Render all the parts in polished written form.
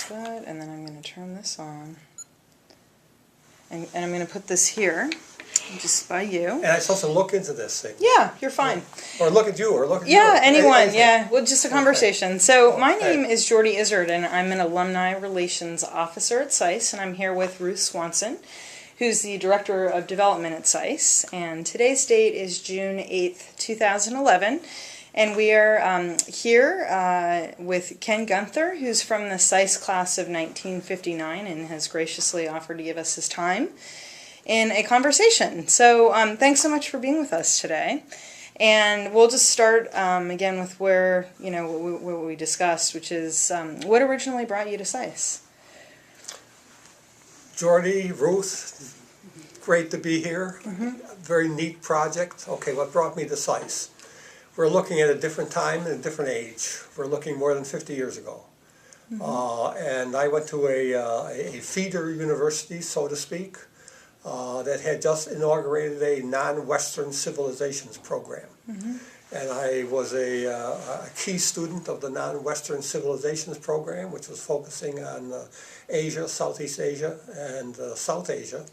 that, and then I'm going to turn this on. And I'm going to put this here, just by you. And I'm supposed to look into this thing? Yeah, you're fine. Or look at you, or look at you. Yeah, anyone, anything. yeah. Well, just a conversation. So my Okay. name is Jordy Izzard, and I'm an Alumni Relations Officer at SAIS, and I'm here with Ruth Swanson, who's the Director of Development at SAIS. And today's date is June 8th, 2011. And we are here with Ken Guenther, who's from the SAIS class of 1959 and has graciously offered to give us his time in a conversation. So thanks so much for being with us today. And we'll just start again with where, what we discussed, which is what originally brought you to SAIS? Jordy, Ruth, great to be here. Very neat project. Okay, what brought me to SAIS? We're looking at a different time and a different age. We're looking more than 50 years ago. And I went to a feeder university, so to speak, that had just inaugurated a non-Western civilizations program. And I was a key student of the non-Western civilizations program, which was focusing on Asia, Southeast Asia, and South Asia.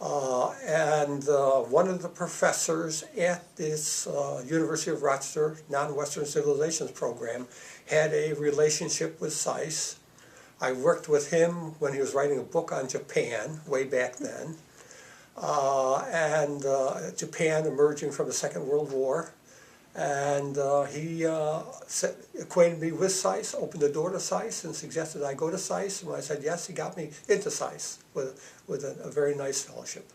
And one of the professors at this University of Rochester non-Western civilizations program had a relationship with SAIS. I worked with him when he was writing a book on Japan way back then. And Japan emerging from the Second World War. And he acquainted me with SAIS, opened the door to SAIS, and suggested I go to SAIS. And when I said yes, he got me into SAIS with a very nice fellowship.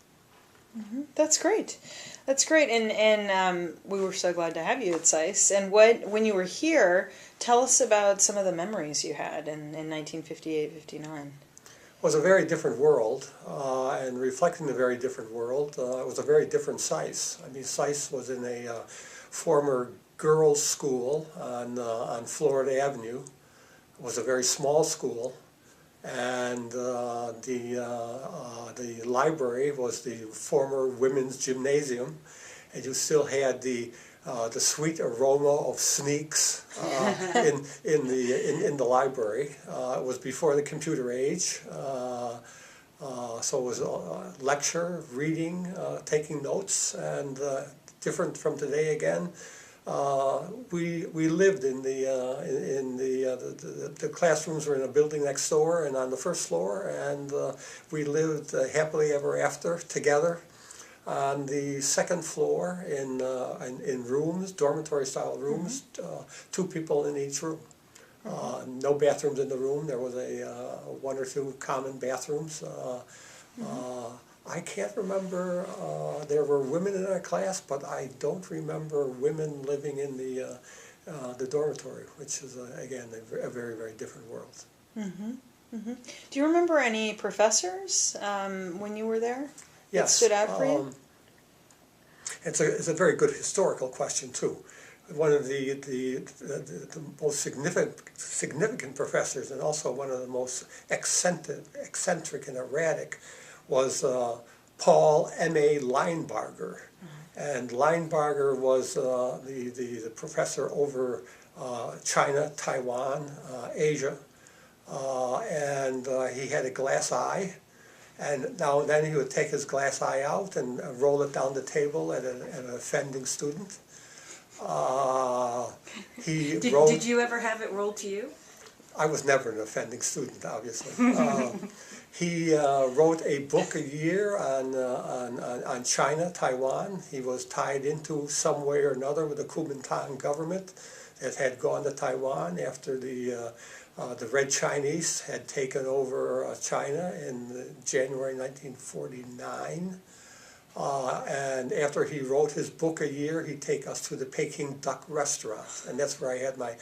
That's great. That's great. And we were so glad to have you at SAIS. And when you were here, tell us about some of the memories you had in 1958-59. It was a very different world, and reflecting the very different world, it was a very different SAIS. I mean, SAIS was in a former girls' school on Florida Avenue. It was a very small school, and the library was the former women's gymnasium, and you still had the sweet aroma of sneaks in the library. It was before the computer age, so it was lecture, reading, taking notes, and different from today again. We lived in the classrooms were in a building next door and on the first floor, and we lived happily ever after together. On the second floor in rooms, dormitory-style rooms, 2 people in each room. No bathrooms in the room. There was one or two common bathrooms. I can't remember. There were women in our class, but I don't remember women living in the dormitory, which is again a very, very different world. Do you remember any professors when you were there? Yes. That stood out for you? It's a very good historical question too. One of the most significant professors, and also one of the most eccentric and erratic, was Paul M.A. Linebarger. And Linebarger was the professor over China, Taiwan, Asia, and he had a glass eye. And now and then he would take his glass eye out and roll it down the table at an offending student. Did you ever have it rolled to you? I was never an offending student, obviously. He wrote a book a year on China, Taiwan. He was tied into some way or another with the Kuomintang government that had gone to Taiwan after the Red Chinese had taken over China in January 1949. And after he wrote his book a year, he'd take us to the Peking duck restaurant. And that's where I had my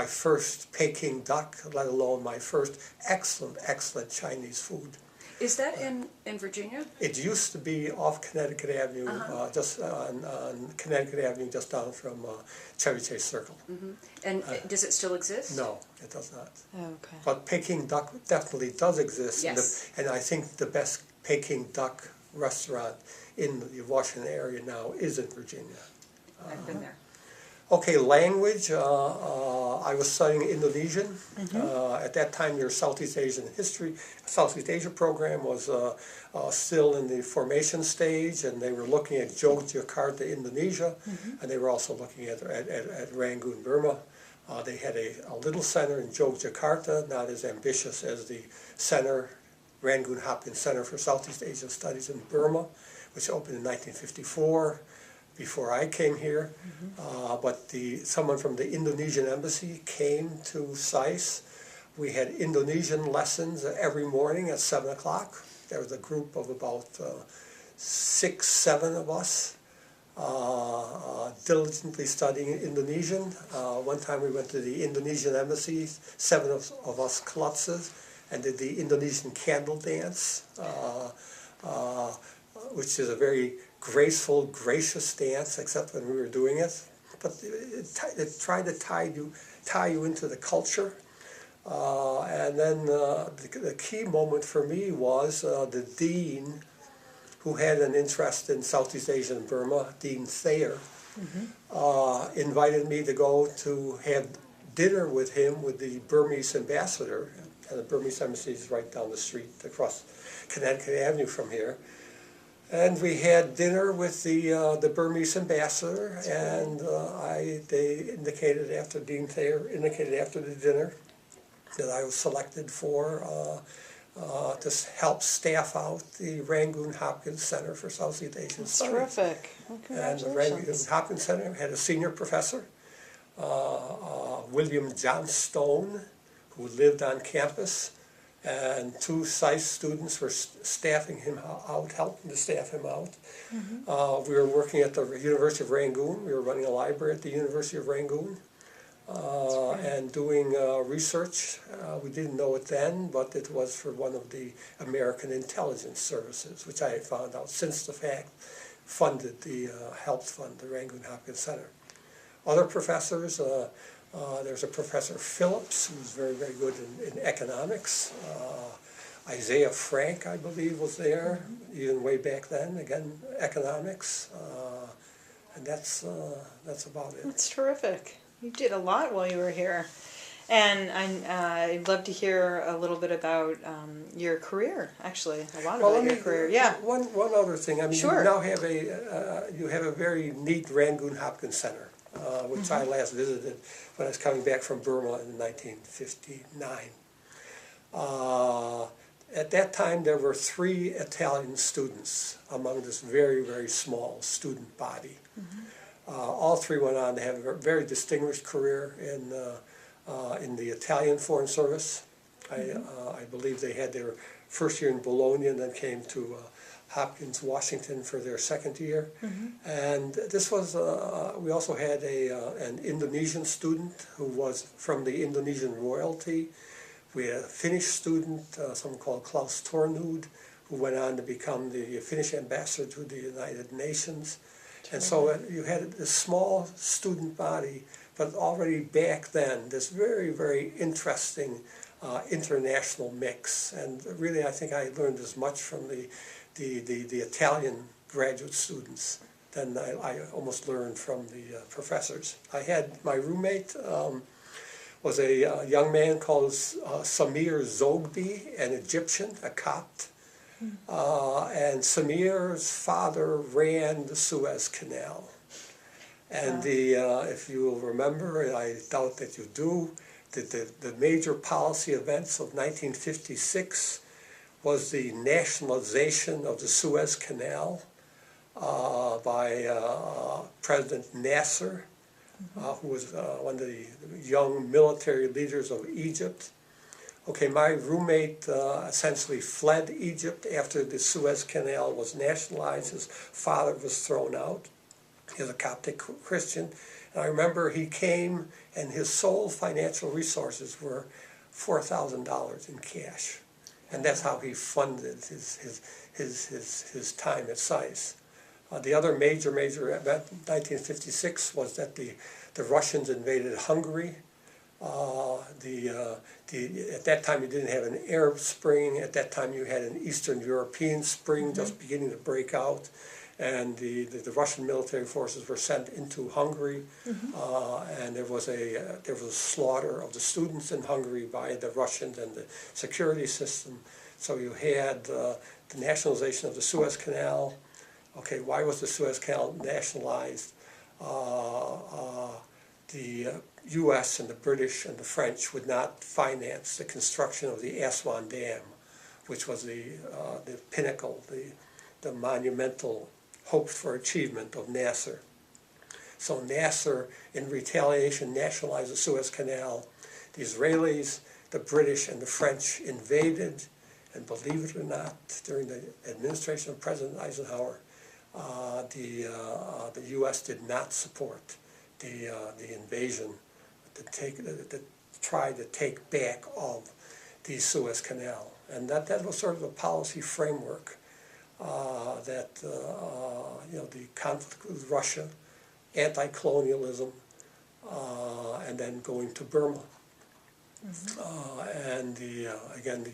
first Peking duck, let alone my first excellent Chinese food. Is that in Virginia? It used to be off Connecticut Avenue, just on Connecticut Avenue, just down from Chevy Chase Circle. And does it still exist? No, it does not. Okay. But Peking duck definitely does exist. Yes. And I think the best Peking duck restaurant in the Washington area now is in Virginia. I've been there. Okay, language. I was studying Indonesian. At that time, your Southeast Asia program was still in the formation stage, and they were looking at Yogyakarta, Indonesia, and they were also looking at Rangoon, Burma. They had a little center in Yogyakarta, not as ambitious as the center, Rangoon Hopkins Center for Southeast Asian Studies in Burma, which opened in 1954. Before I came here, but someone from the Indonesian embassy came to SAIS. We had Indonesian lessons every morning at 7 o'clock. There was a group of about 6, 7 of us diligently studying Indonesian. One time we went to the Indonesian embassy, 7 of us klutzes, and did the Indonesian candle dance, which is a very graceful, gracious dance, except when we were doing it. But it tried to tie you into the culture. And then the key moment for me was the dean, who had an interest in Southeast Asia and Burma, Dean Thayer, invited me to go to have dinner with him, with the Burmese ambassador. And the Burmese embassy is right down the street across Connecticut Avenue from here. And we had dinner with the Burmese ambassador, and Dean Thayer indicated after the dinner that I was selected to help staff out the Rangoon Hopkins Center for Southeast Asian Studies. Terrific. Well, and the Rangoon Hopkins Center had a senior professor, William Johnstone, who lived on campus. And 2 SAIS students were staffing him out, helping to staff him out. We were working at the University of Rangoon. We were running a library at the University of Rangoon and doing research. We didn't know it then, but it was for one of the American intelligence services, which I had found out since the fact helped fund the Rangoon Hopkins Center. Other professors, there's a Professor Phillips, who's very, very good in economics. Isaiah Frank, I believe, was there, even way back then, again, economics. And that's about it. That's terrific. You did a lot while you were here. And I'd love to hear a little bit about your career, actually, a lot about your career. Yeah. One other thing. I mean, sure. You now have a very neat Rangoon Hopkins Center, which I last visited when I was coming back from Burma in 1959. At that time, there were 3 Italian students among this very, very small student body. All 3 went on to have a very distinguished career in the Italian Foreign Service. I believe they had their first year in Bologna and then came to Hopkins, Washington for their second year. And this was, we also had an Indonesian student who was from the Indonesian royalty. We had a Finnish student, someone called Klaus Tornud, who went on to become the Finnish ambassador to the United Nations. And so you had this small student body, but already back then, this very, very interesting international mix. And really, I think I learned as much from the Italian graduate students than I almost learned from the professors. I had my roommate was a young man called Samir Zogby, an Egyptian, a Copt. And Samir's father ran the Suez Canal. And if you will remember, and I doubt that you do, the major policy events of 1956 was the nationalization of the Suez Canal by President Nasser, who was one of the young military leaders of Egypt. Okay, my roommate essentially fled Egypt after the Suez Canal was nationalized. His father was thrown out. He was a Coptic Christian. And I remember he came and his sole financial resources were $4,000 in cash. And that's how he funded his time at SAIS. The other major event in 1956 was that the Russians invaded Hungary. At that time you didn't have an Arab Spring. At that time you had an Eastern European Spring just beginning to break out. and the Russian military forces were sent into Hungary, and there was a slaughter of the students in Hungary by the Russians and the security system. So you had the nationalization of the Suez Canal. Okay, why was the Suez Canal nationalized? The U.S. and the British and the French would not finance the construction of the Aswan Dam, which was the pinnacle, the monumental hoped for achievement of Nasser. So Nasser, in retaliation, nationalized the Suez Canal. The Israelis, the British, and the French invaded, and believe it or not, during the administration of President Eisenhower, the U.S. did not support the invasion to try to take back of the Suez Canal. And that was sort of a policy framework that the conflict with Russia, anti-colonialism, and then going to Burma. And again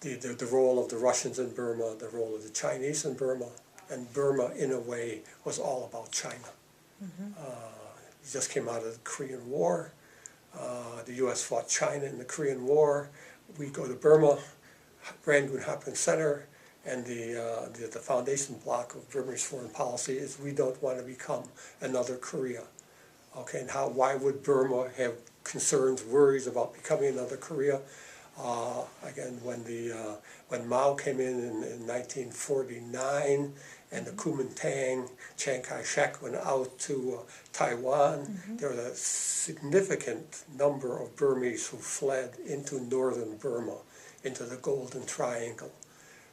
the role of the Russians in Burma, the role of the Chinese in Burma, and Burma in a way was all about China. It just came out of the Korean War. The U.S. fought China in the Korean War. We go to Burma, Rangoon Hopkins Center, and the foundation block of Burmese foreign policy is we don't want to become another Korea. Okay, and why would Burma have concerns, worries about becoming another Korea? Again, when Mao came in 1949, and the Kuomintang, Chiang Kai-shek went out to Taiwan, there was a significant number of Burmese who fled into northern Burma, into the Golden Triangle.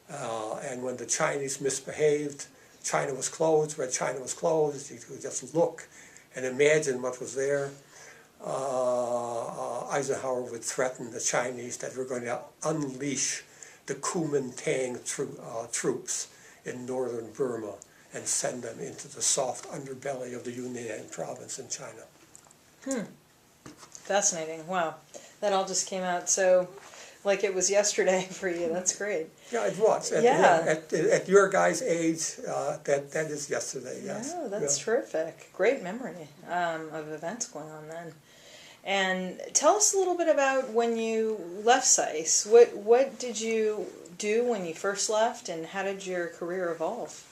And when the Chinese misbehaved, China was closed. Where China was closed, you could just look and imagine what was there. Eisenhower would threaten the Chinese that we're going to unleash the Kuomintang troops in northern Burma and send them into the soft underbelly of the Yunnan province in China. Fascinating. Wow. That all just came out so like it was yesterday for you. That's great. Yeah, it was. At your guys' age, that is yesterday, yes. Oh, that's terrific. Great memory of events going on then. And tell us a little bit about when you left SAIS. What did you do when you first left, and how did your career evolve?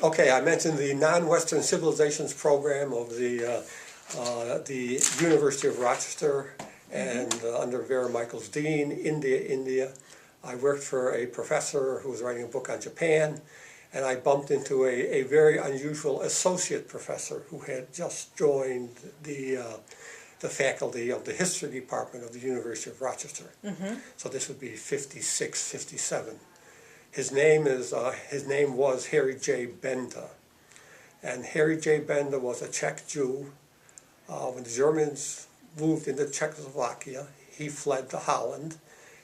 Okay, I mentioned the non-Western civilizations program of the University of Rochester, and under Vera Michaels Dean, India. I worked for a professor who was writing a book on Japan, and I bumped into a very unusual associate professor who had just joined the faculty of the history department of the University of Rochester. So this would be 56, 57. His name was Harry J. Benda, and Harry J. Benda was a Czech Jew. When the Germans moved into Czechoslovakia, he fled to Holland.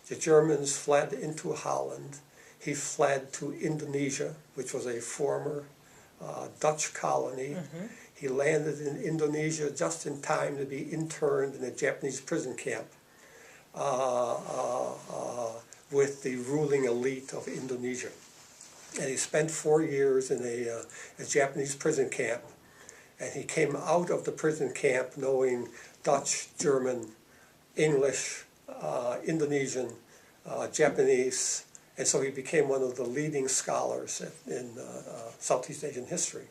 The Germans fled into Holland. He fled to Indonesia, which was a former Dutch colony. He landed in Indonesia just in time to be interned in a Japanese prison camp with the ruling elite of Indonesia. And he spent 4 years in a Japanese prison camp. And he came out of the prison camp knowing Dutch, German, English, Indonesian, Japanese, and so he became one of the leading scholars in Southeast Asian history.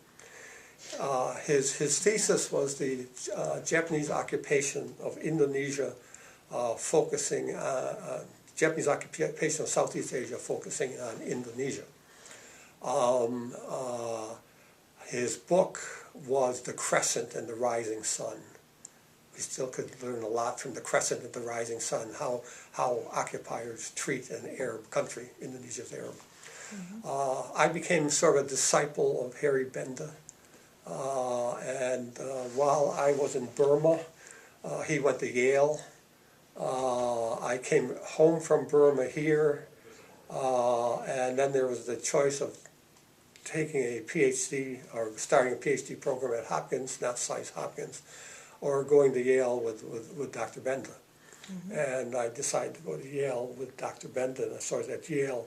His thesis was the Japanese occupation of Indonesia, focusing on Japanese occupation of Southeast Asia, focusing on Indonesia. His book was The Crescent and the Rising Sun. We still could learn a lot from The Crescent and the Rising Sun, how occupiers treat an Arab country. Indonesia's Arab. I became sort of a disciple of Harry Benda, and while I was in Burma, he went to Yale. I came home from Burma here, and then there was the choice of taking a PhD or starting a PhD program at Hopkins, not SAIS, Hopkins, or going to Yale with Dr. Benda. And I decided to go to Yale with Dr. Benda, and I started at Yale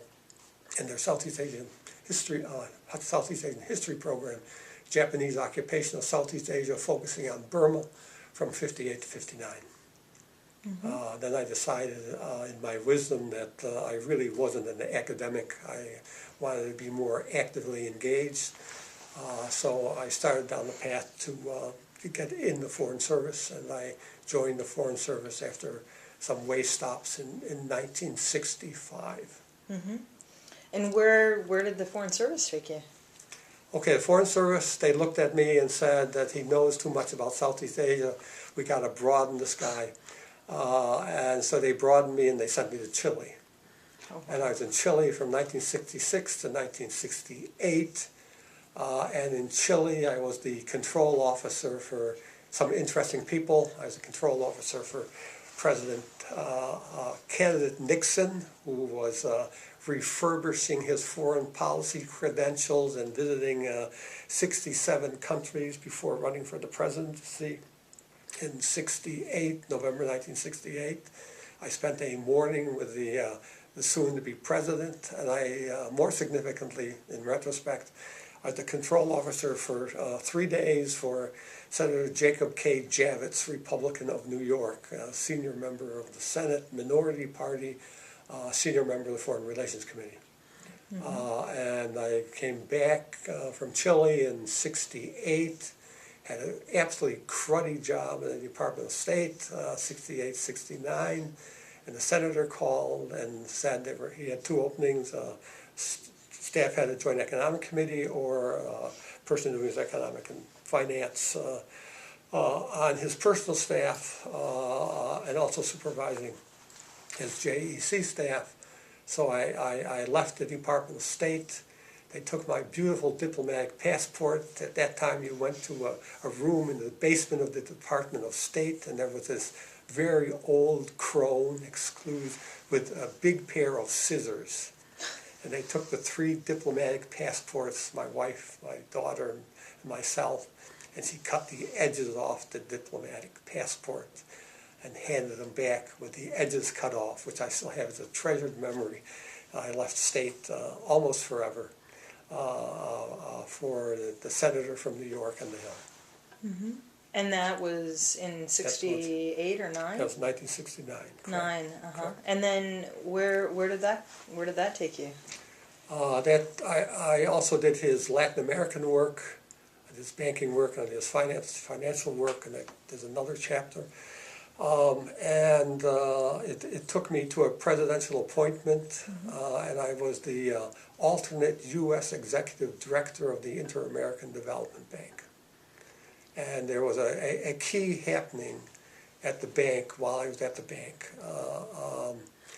in their Southeast Asian history, Southeast Asian history program, Japanese occupation of Southeast Asia, focusing on Burma from 58 to 59. Then I decided in my wisdom that I really wasn't an academic. I wanted to be more actively engaged. So I started down the path to get in the Foreign Service, and I joined the Foreign Service after some way stops in 1965. And where did the Foreign Service take you? Okay, the Foreign Service, they looked at me and said that he knows too much about Southeast Asia. We got to broaden this guy. And so they broadened me and they sent me to Chile. And I was in Chile from 1966 to 1968. And in Chile, I was the control officer for some interesting people. I was a control officer for President candidate Nixon, who was refurbishing his foreign policy credentials and visiting 67 countries before running for the presidency. In November 1968, I spent a morning with the soon-to-be president, and I, more significantly, in retrospect, I was the control officer for 3 days for Senator Jacob K. Javits, Republican of New York, senior member of the Senate, Minority Party, senior member of the Foreign Relations Committee. And I came back from Chile in '68, had an absolutely cruddy job in the Department of State, 68, 69, and the senator called and said he had two openings, staff head of Joint Economic Committee or person who was economic and finance on his personal staff and also supervising his JEC staff. So I left the Department of State. They took my beautiful diplomatic passport. At that time, you went to a room in the basement of the Department of State, and there was this very old crone with a big pair of scissors. And they took the 3 diplomatic passports, my wife, my daughter, and myself, and she cut the edges off the diplomatic passport and handed them back with the edges cut off, which I still have as a treasured memory. I left state almost forever for the senator from New York and the Hill. And that was in 68 or 9? That was 1969. Correct. 9, Correct. And then where did that take you? I also did his Latin American work, his banking work, and his financial work, and there's another chapter. It took me to a presidential appointment, and I was the alternate U.S. Executive Director of the Inter-American Development Bank. And there was a key happening at the bank while I was at the bank.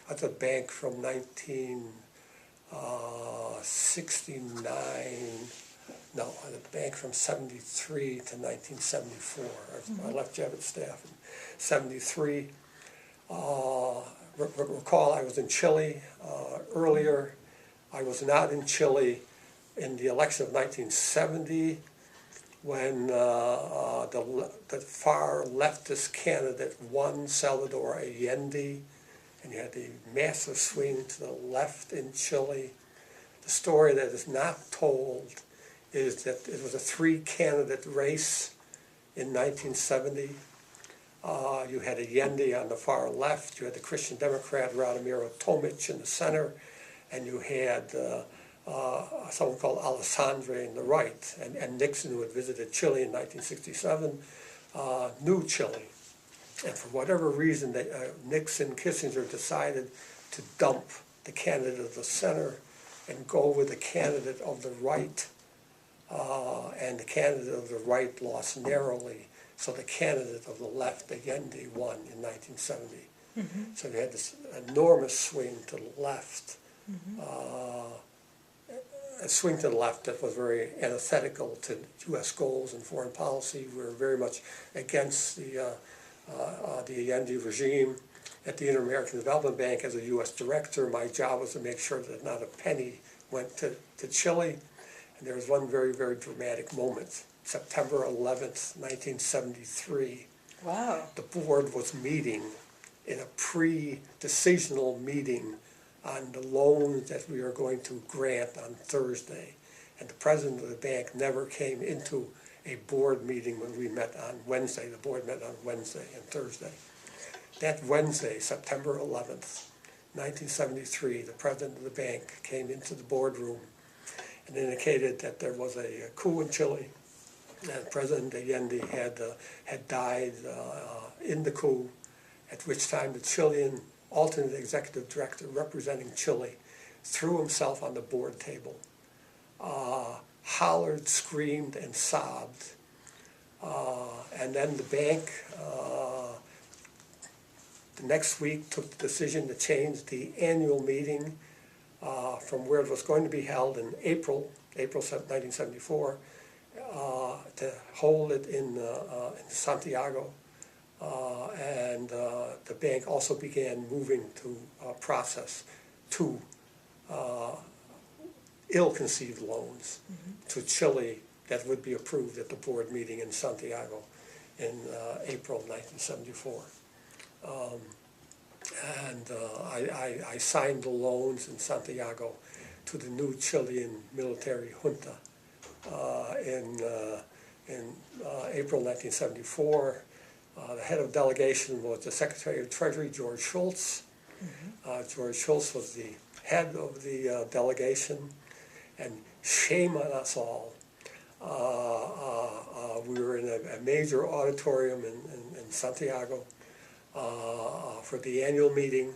At the bank from 1969, at the bank from 73 to 1974. I left Javits staff in 73. Recall I was in Chile earlier. I was not in Chile in the election of 1970 when the far leftist candidate won, Salvador Allende, and you had the massive swing to the left in Chile. The story that is not told is that it was a 3-candidate race in 1970. You had Allende on the far left, you had the Christian Democrat Radomiro Tomic in the center, and you had someone called Alessandre in the right. And Nixon, who had visited Chile in 1967, knew Chile. And for whatever reason, Nixon, Kissinger decided to dump the candidate of the center and go with the candidate of the right. And the candidate of the right lost narrowly. So the candidate of the left, Allende, won in 1970. So you had this enormous swing to the left. A swing to the left that was very antithetical to U.S. goals and foreign policy. We were very much against the Allende regime. At the Inter-American Development Bank as a U.S. director, my job was to make sure that not a penny went to Chile. And there was one very, very dramatic moment. September 11th, 1973. Wow. The board was meeting in a pre-decisional meeting on the loans that we are going to grant on Thursday. And the president of the bank never came into a board meeting when we met on Wednesday. The board met on Wednesday and Thursday. That Wednesday, September 11th, 1973, the president of the bank came into the boardroom and indicated that there was a coup in Chile, and President Allende had died in the coup, at which time the Chilean alternate executive director representing Chile threw himself on the board table, hollered, screamed, and sobbed. And then the bank, the next week, took the decision to change the annual meeting from where it was going to be held in April 1974, to hold it in Santiago. And the bank also began moving to process two ill-conceived loans to Chile that would be approved at the board meeting in Santiago in April 1974. I signed the loans in Santiago to the new Chilean military junta in April 1974. The head of delegation was the Secretary of Treasury, George Shultz. George Shultz was the head of the delegation, and shame on us all. We were in a major auditorium in Santiago for the annual meeting,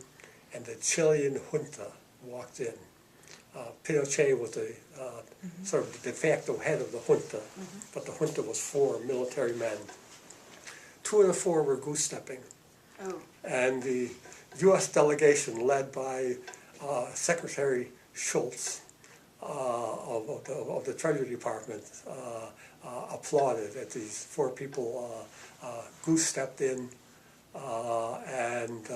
and the Chilean junta walked in. Pinochet was the sort of de facto head of the junta, but the junta was 4 military men. 2 of the 4 were goose-stepping. Oh. And the U.S. delegation, led by Secretary Shultz of the Treasury Department, applauded as these 4 people goose-stepped in, and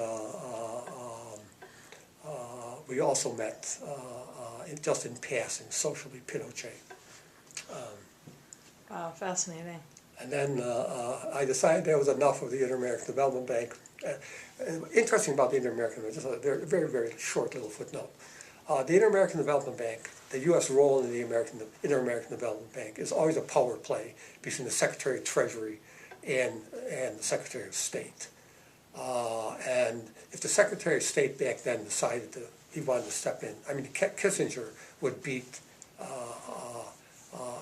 we also met, just in passing, socially, Pinochet. Wow, fascinating. And then I decided there was enough of the Inter-American Development Bank. Interesting about the Inter-American, just a very, very, very short little footnote. The Inter-American Development Bank, the U.S. role in the Inter-American Development Bank is always a power play between the Secretary of Treasury and the Secretary of State. And if the Secretary of State back then decided that he wanted to step in, I mean, Kissinger would beat,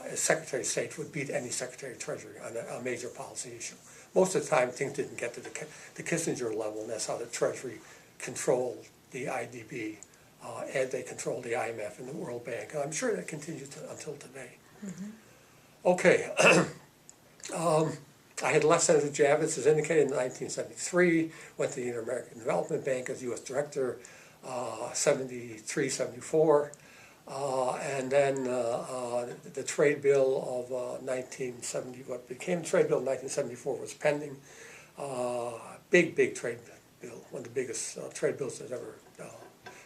as Secretary of State, would beat any Secretary of Treasury on a major policy issue. Most of the time, things didn't get to the Kissinger level, and that's how the Treasury controlled the IDB, and they controlled the IMF and the World Bank. And I'm sure that continues until today. Okay. I had left Senator Javits, as indicated, in 1973, went to the Inter-American Development Bank as U.S. Director, 73, 74. And then the trade bill of 1970, what became the trade bill in 1974, was pending. Big trade bill, one of the biggest trade bills that's ever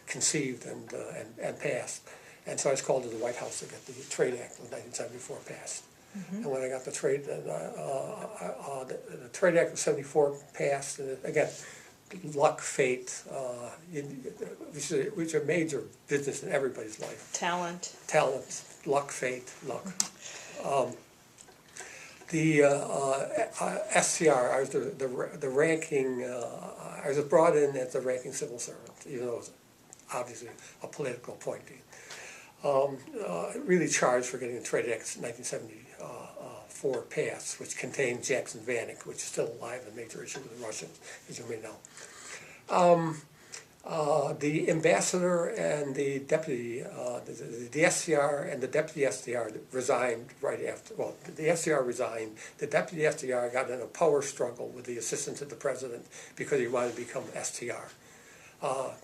conceived and passed. And so I was called to the White House to get the Trade Act of 1974 passed. And when I got the Trade Act of 74 passed, and again, luck, fate, which are major business in everybody's life. Talent, luck, fate, luck. The SCR, I was the ranking, I was brought in as the ranking civil servant, even though it was obviously a political appointee. Really charged for getting the Trade Act 1974 passed, which contained Jackson Vanik, which is still alive, a major issue with the Russians, as you may know. The ambassador and the deputy, the SCR and the deputy SCR resigned right after. Well, the SCR resigned. The deputy SCR got in a power struggle with the assistant to the president because he wanted to become STR.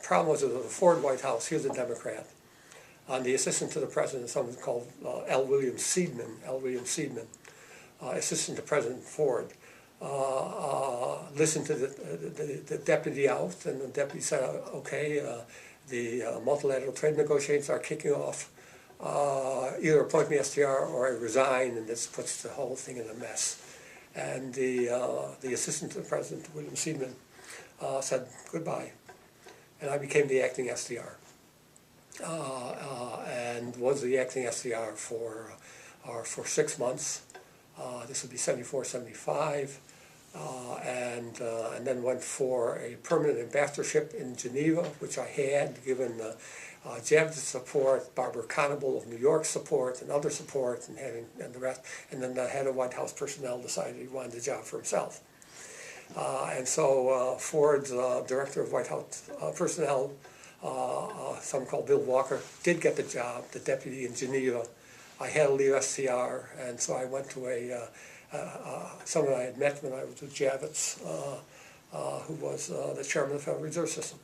Problem was, it was the Ford White House. He was a Democrat. The assistant to the president, someone called L. William Seidman, assistant to President Ford, listened to the deputy out, and the deputy said, okay, the multilateral trade negotiations are kicking off. Either appoint me STR or I resign, and this puts the whole thing in a mess. And the assistant to the president, William Seidman, said goodbye, and I became the acting STR. and was the acting SDR for 6 months. This would be 74, 75. And then went for a permanent ambassadorship in Geneva, which I had, given Javits support, Barbara Conable of New York support, and other support, and the rest. And then the head of White House personnel decided he wanted the job for himself. And so Ford's director of White House personnel, someone called Bill Walker, did get the job, the deputy in Geneva. I had to leave SCR, and so I went to someone I had met when I was with Javits, who was the chairman of the Federal Reserve System.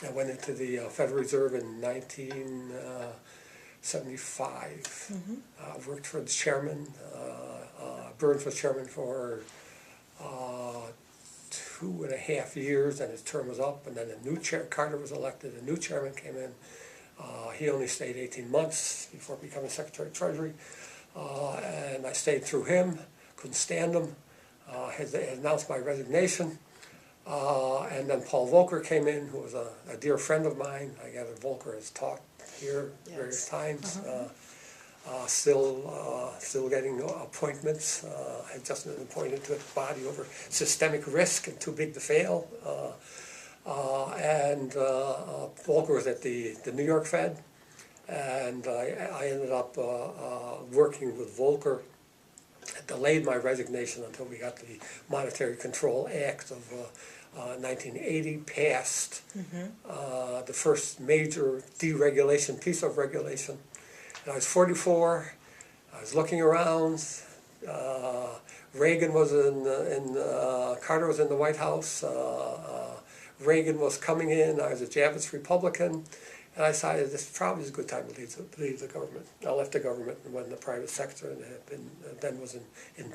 I went into the Federal Reserve in 1975. Worked for the chairman. Burns was chairman for 2.5 years, and his term was up, and then a new chair, Carter was elected, a new chairman came in. He only stayed 18 months before becoming Secretary of Treasury. And I stayed through him, couldn't stand him, had announced my resignation. And then Paul Volcker came in, who was a dear friend of mine. I gather Volcker has taught here various times. Still getting appointments. I've just been appointed to a body over systemic risk and too big to fail. And Volcker was at the New York Fed. And I ended up working with Volcker. It delayed my resignation until we got the Monetary Control Act of 1980 passed, the first major deregulation, piece of regulation. And I was 44. I was looking around. Reagan was Carter was in the White House. Reagan was coming in. I was a Javits Republican. And I decided this probably is a good time to leave the government. I left the government and went in the private sector, and then was in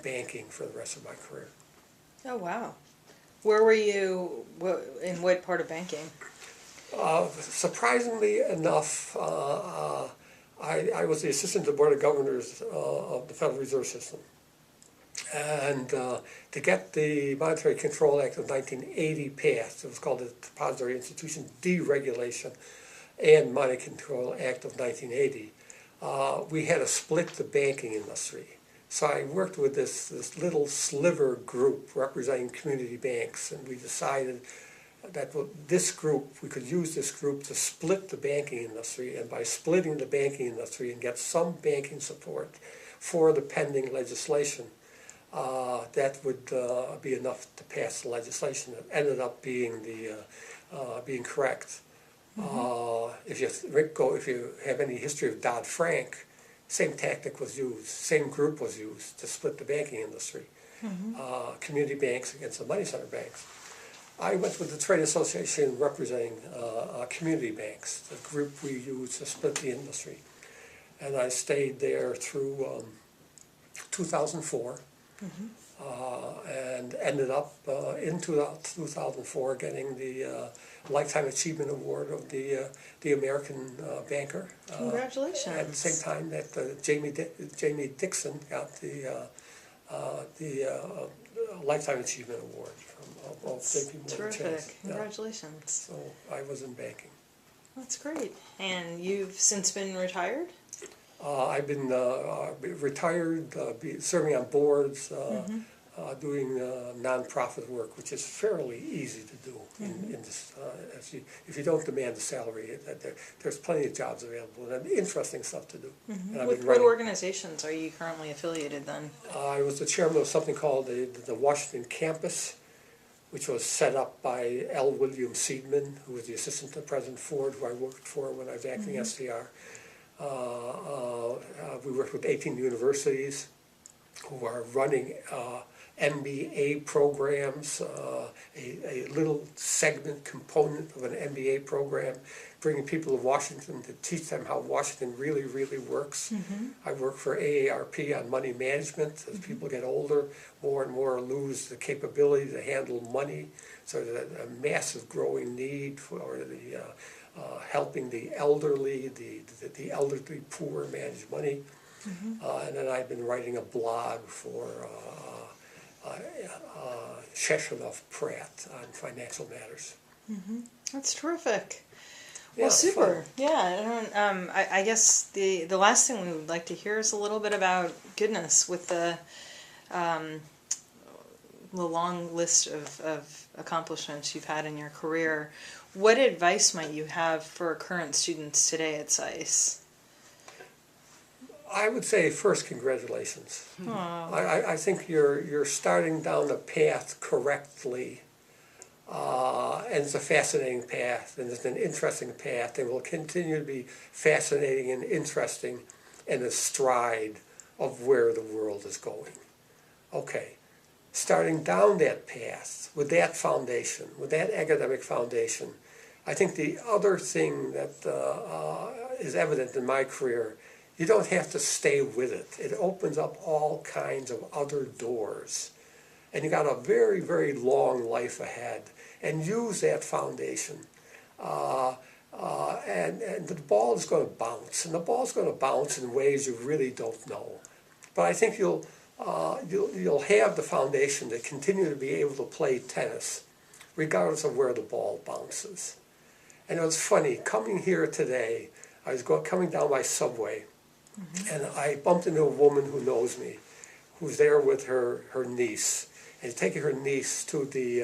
banking for the rest of my career. Oh, wow. Where were you, in what part of banking? Surprisingly enough, I was the assistant to the Board of Governors of the Federal Reserve System. And to get the Monetary Control Act of 1980 passed, it was called the Depository Institution Deregulation and Money Control Act of 1980, we had to split the banking industry. So I worked with this little sliver group representing community banks, and we decided that we could use this group to split the banking industry, and by splitting the banking industry and get some banking support for the pending legislation, that would be enough to pass the legislation. It ended up being being correct. If you have any history of Dodd-Frank, same tactic was used, same group was used to split the banking industry. Community banks against the money center banks. I went with the trade association representing community banks, the group we used to split the industry. And I stayed there through 2004. And ended up in 2004 getting the Lifetime Achievement Award of the American Banker. Congratulations. At the same time that Jamie Dixon got the Lifetime Achievement Award from JP Morgan. Terrific. Congratulations. So I was in banking. That's great. And you've since been retired? I've been retired, serving on boards, doing nonprofit work, which is fairly easy to do. In this, if you don't demand a salary, there's plenty of jobs available and interesting stuff to do. With what organizations are you currently affiliated then? I was the chairman of something called the Washington Campus, which was set up by L. William Seidman, who was the assistant to President Ford, who I worked for when I was acting SDR. We worked with 18 universities who are running MBA programs, a little segment component of an MBA program, bringing people to Washington to teach them how Washington really, really works. I work for AARP on money management. As people get older, more and more lose the capability to handle money. So there's a massive growing need for the helping the elderly, the elderly poor manage money. And then I've been writing a blog for Sheshanoff Pratt on financial matters. That's terrific. Yeah, Well, super. fun. Yeah, I guess the last thing we would like to hear is a little bit about goodness with the long list of accomplishments you've had in your career. What advice might you have for current students today at SAIS? I would say first, congratulations. Aw. I think you're starting down the path correctly, and it's a fascinating path, and it's an interesting path, and will continue to be fascinating and interesting, and a stride of where the world is going. Okay, starting down that path with that foundation, with that academic foundation, I think the other thing that is evident in my career, you don't have to stay with it. It opens up all kinds of other doors. And you got a very, very long life ahead. And use that foundation. And the ball is going to bounce. And the ball is going to bounce in ways you really don't know. But I think you'll have the foundation to continue to be able to play tennis, regardless of where the ball bounces. And it was funny, coming here today, I was coming down my subway, and I bumped into a woman who knows me, who's there with her niece, and taking her niece to the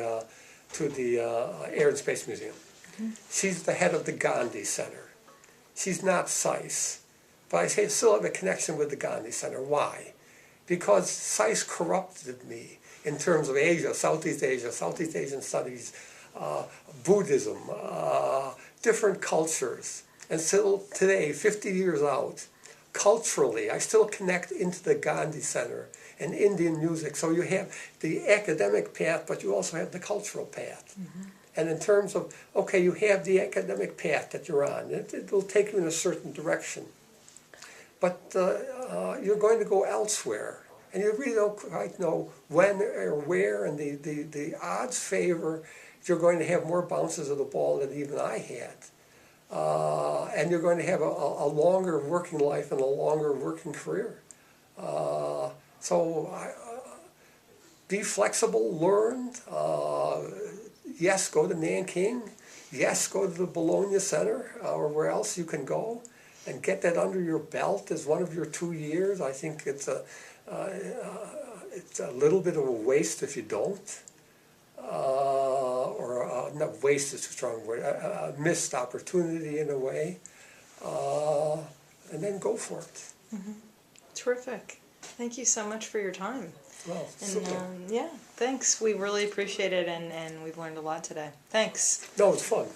Air and Space Museum. She's the head of the Gandhi Center. She's not SAIS, but I still have a connection with the Gandhi Center. Why? Because SAIS corrupted me in terms of Asia, Southeast Asian studies, Buddhism, different cultures. And still today, 50 years out, culturally, I still connect into the Gandhi Center and Indian music. So you have the academic path, but you also have the cultural path. And in terms of, okay, you have the academic path that you're on. It will take you in a certain direction. But you're going to go elsewhere. And you really don't quite know when or where, and the odds favor you're going to have more bounces of the ball than even I had. And you're going to have a longer working life and a longer working career. Be flexible, learn. Yes, go to Nanking. Yes, go to the Bologna Center or where else you can go and get that under your belt as one of your 2 years. I think it's a little bit of a waste if you don't. Not waste is a strong word, a missed opportunity in a way, and then go for it. Terrific. Thank you so much for your time. Well, And super. yeah, thanks. We really appreciate it, and we've learned a lot today. Thanks. No, it's fun.